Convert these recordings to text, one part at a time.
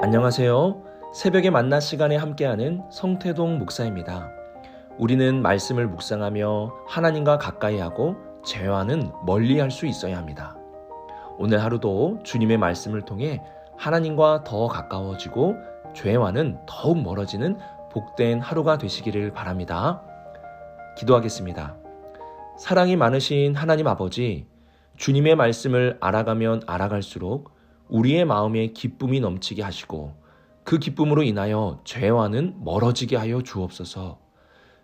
안녕하세요. 새벽에 만나 시간에 함께하는 성태동 목사입니다. 우리는 말씀을 묵상하며 하나님과 가까이하고 죄와는 멀리할 수 있어야 합니다. 오늘 하루도 주님의 말씀을 통해 하나님과 더 가까워지고 죄와는 더욱 멀어지는 복된 하루가 되시기를 바랍니다. 기도하겠습니다. 사랑이 많으신 하나님 아버지, 주님의 말씀을 알아가면 알아갈수록 우리의 마음에 기쁨이 넘치게 하시고 그 기쁨으로 인하여 죄와는 멀어지게 하여 주옵소서.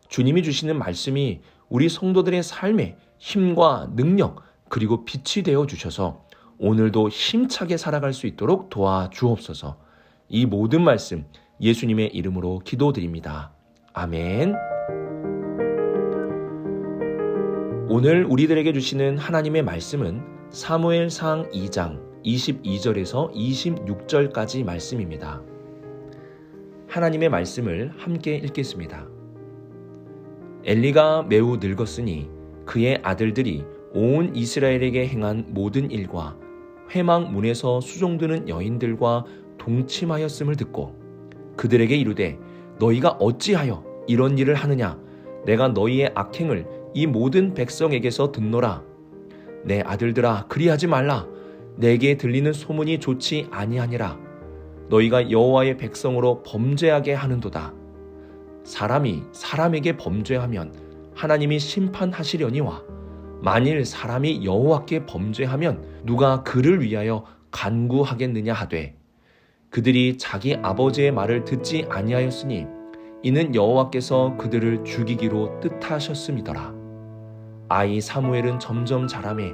주님이 주시는 말씀이 우리 성도들의 삶에 힘과 능력 그리고 빛이 되어 주셔서 오늘도 힘차게 살아갈 수 있도록 도와주옵소서. 이 모든 말씀 예수님의 이름으로 기도드립니다. 아멘. 오늘 우리들에게 주시는 하나님의 말씀은 사무엘상 2장 22절에서 26절까지 말씀입니다. 하나님의 말씀을 함께 읽겠습니다. 엘리가 매우 늙었으니 그의 아들들이 온 이스라엘에게 행한 모든 일과 회막 문에서 수종드는 여인들과 동침하였음을 듣고 그들에게 이르되 너희가 어찌하여 이런 일을 하느냐? 내가 너희의 악행을 이 모든 백성에게서 듣노라. 내 아들들아 그리하지 말라. 내게 들리는 소문이 좋지 아니하니라. 너희가 여호와의 백성으로 범죄하게 하는도다. 사람이 사람에게 범죄하면 하나님이 심판하시려니와 만일 사람이 여호와께 범죄하면 누가 그를 위하여 간구하겠느냐 하되 그들이 자기 아버지의 말을 듣지 아니하였으니 이는 여호와께서 그들을 죽이기로 뜻하셨음이더라. 아이 사무엘은 점점 자라매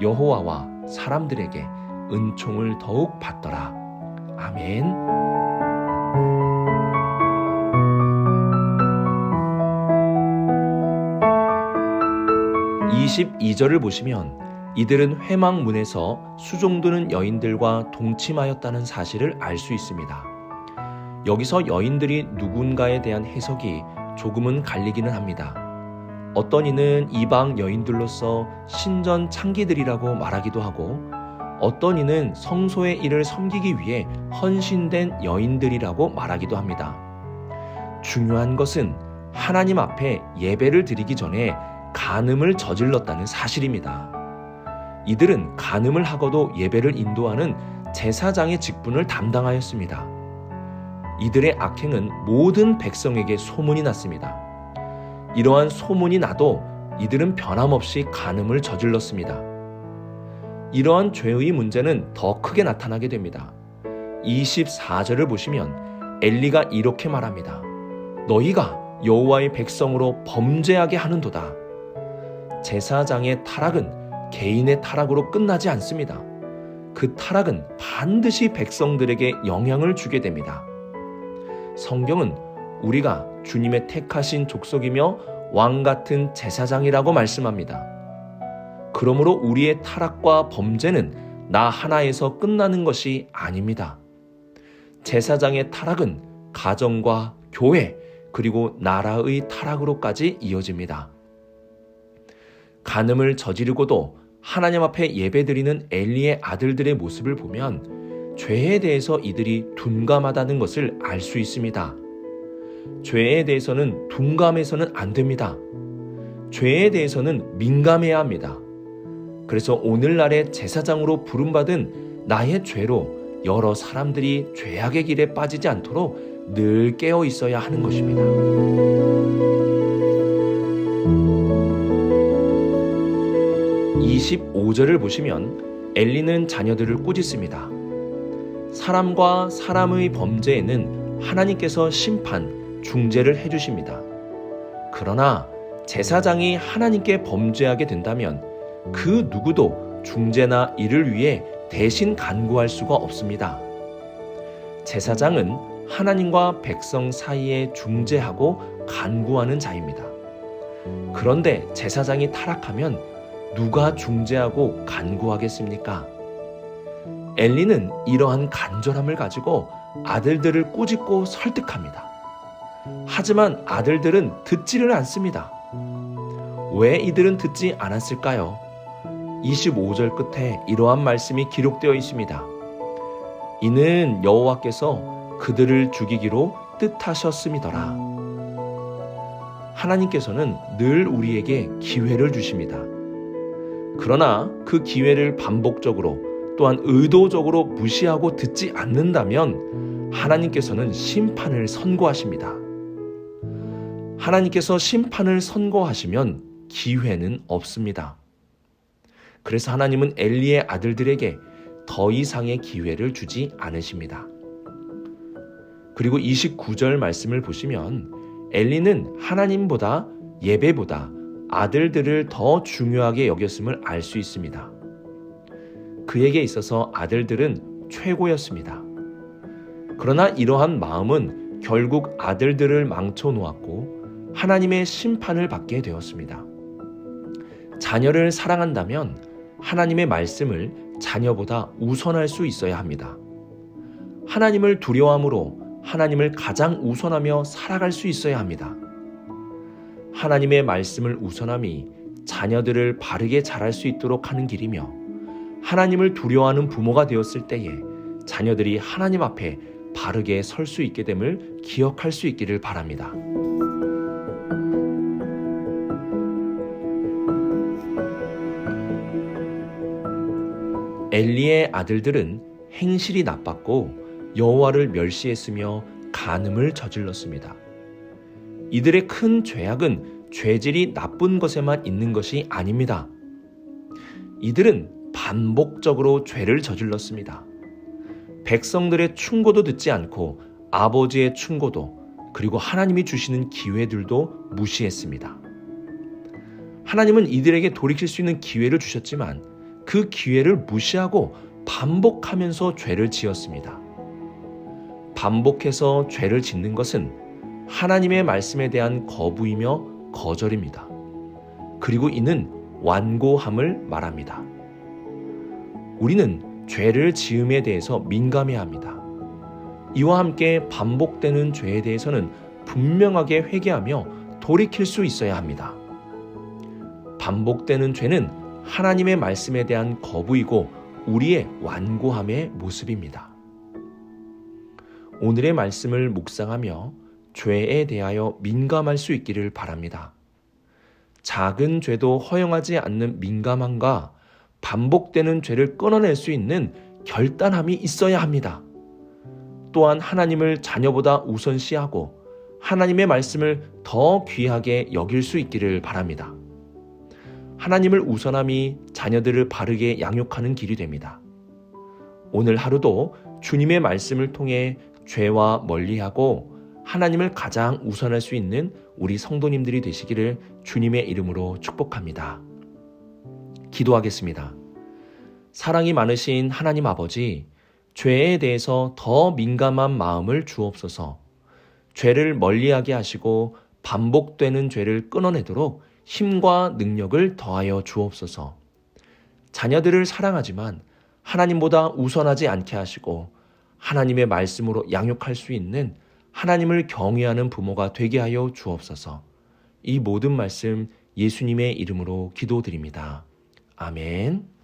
여호와와 사람들에게 은총을 더욱 받더라. 아멘. 22절을 보시면 이들은 회막 문에서 수종드는 여인들과 동침하였다는 사실을 알 수 있습니다. 여기서 여인들이 누군가에 대한 해석이 조금은 갈리기는 합니다. 어떤 이는 이방 여인들로서 신전 창기들이라고 말하기도 하고 어떤 이는 성소의 일을 섬기기 위해 헌신된 여인들이라고 말하기도 합니다. 중요한 것은 하나님 앞에 예배를 드리기 전에 간음을 저질렀다는 사실입니다. 이들은 간음을 하고도 예배를 인도하는 제사장의 직분을 담당하였습니다. 이들의 악행은 모든 백성에게 소문이 났습니다. 이러한 소문이 나도 이들은 변함없이 간음을 저질렀습니다. 이러한 죄의 문제는 더 크게 나타나게 됩니다. 24절을 보시면 엘리가 이렇게 말합니다. 너희가 여호와의 백성으로 범죄하게 하는도다. 제사장의 타락은 개인의 타락으로 끝나지 않습니다. 그 타락은 반드시 백성들에게 영향을 주게 됩니다. 성경은 우리가 주님의 택하신 족속이며 왕 같은 제사장이라고 말씀합니다. 그러므로 우리의 타락과 범죄는 나 하나에서 끝나는 것이 아닙니다. 제사장의 타락은 가정과 교회 그리고 나라의 타락으로까지 이어집니다. 간음을 저지르고도 하나님 앞에 예배드리는 엘리의 아들들의 모습을 보면 죄에 대해서 이들이 둔감하다는 것을 알 수 있습니다. 죄에 대해서는 둔감해서는 안 됩니다. 죄에 대해서는 민감해야 합니다. 그래서 오늘날의 제사장으로 부름받은 나의 죄로 여러 사람들이 죄악의 길에 빠지지 않도록 늘 깨어 있어야 하는 것입니다. 25절을 보시면 엘리는 자녀들을 꾸짖습니다. 사람과 사람의 범죄에는 하나님께서 심판, 중재를 해주십니다. 그러나 제사장이 하나님께 범죄하게 된다면 그 누구도 중재나 이를 위해 대신 간구할 수가 없습니다. 제사장은 하나님과 백성 사이에 중재하고 간구하는 자입니다. 그런데 제사장이 타락하면 누가 중재하고 간구하겠습니까? 엘리는 이러한 간절함을 가지고 아들들을 꾸짖고 설득합니다. 하지만 아들들은 듣지를 않습니다. 왜 이들은 듣지 않았을까요? 25절 끝에 이러한 말씀이 기록되어 있습니다. 이는 여호와께서 그들을 죽이기로 뜻하셨음이더라. 하나님께서는 늘 우리에게 기회를 주십니다. 그러나 그 기회를 반복적으로 또한 의도적으로 무시하고 듣지 않는다면 하나님께서는 심판을 선고하십니다. 하나님께서 심판을 선고하시면 기회는 없습니다. 그래서 하나님은 엘리의 아들들에게 더 이상의 기회를 주지 않으십니다. 그리고 29절 말씀을 보시면 엘리는 하나님보다 예배보다 아들들을 더 중요하게 여겼음을 알 수 있습니다. 그에게 있어서 아들들은 최고였습니다. 그러나 이러한 마음은 결국 아들들을 망쳐놓았고 하나님의 심판을 받게 되었습니다. 자녀를 사랑한다면 하나님의 말씀을 자녀보다 우선할 수 있어야 합니다. 하나님을 두려워함으로 하나님을 가장 우선하며 살아갈 수 있어야 합니다. 하나님의 말씀을 우선함이 자녀들을 바르게 자랄 수 있도록 하는 길이며 하나님을 두려워하는 부모가 되었을 때에 자녀들이 하나님 앞에 바르게 설 수 있게 됨을 기억할 수 있기를 바랍니다. 엘리의 아들들은 행실이 나빴고 여호와를 멸시했으며 간음을 저질렀습니다. 이들의 큰 죄악은 죄질이 나쁜 것에만 있는 것이 아닙니다. 이들은 반복적으로 죄를 저질렀습니다. 백성들의 충고도 듣지 않고 아버지의 충고도 그리고 하나님이 주시는 기회들도 무시했습니다. 하나님은 이들에게 돌이킬 수 있는 기회를 주셨지만 그 기회를 무시하고 반복하면서 죄를 지었습니다. 반복해서 죄를 짓는 것은 하나님의 말씀에 대한 거부이며 거절입니다. 그리고 이는 완고함을 말합니다. 우리는 죄를 지음에 대해서 민감해야 합니다. 이와 함께 반복되는 죄에 대해서는 분명하게 회개하며 돌이킬 수 있어야 합니다. 반복되는 죄는 하나님의 말씀에 대한 거부이고 우리의 완고함의 모습입니다. 오늘의 말씀을 묵상하며 죄에 대하여 민감할 수 있기를 바랍니다. 작은 죄도 허용하지 않는 민감함과 반복되는 죄를 끊어낼 수 있는 결단함이 있어야 합니다. 또한 하나님을 자녀보다 우선시하고 하나님의 말씀을 더 귀하게 여길 수 있기를 바랍니다. 하나님을 우선함이 자녀들을 바르게 양육하는 길이 됩니다. 오늘 하루도 주님의 말씀을 통해 죄와 멀리하고 하나님을 가장 우선할 수 있는 우리 성도님들이 되시기를 주님의 이름으로 축복합니다. 기도하겠습니다. 사랑이 많으신 하나님 아버지, 죄에 대해서 더 민감한 마음을 주옵소서. 죄를 멀리하게 하시고 반복되는 죄를 끊어내도록 힘과 능력을 더하여 주옵소서. 자녀들을 사랑하지만 하나님보다 우선하지 않게 하시고 하나님의 말씀으로 양육할 수 있는 하나님을 경외하는 부모가 되게 하여 주옵소서. 이 모든 말씀 예수님의 이름으로 기도드립니다. 아멘.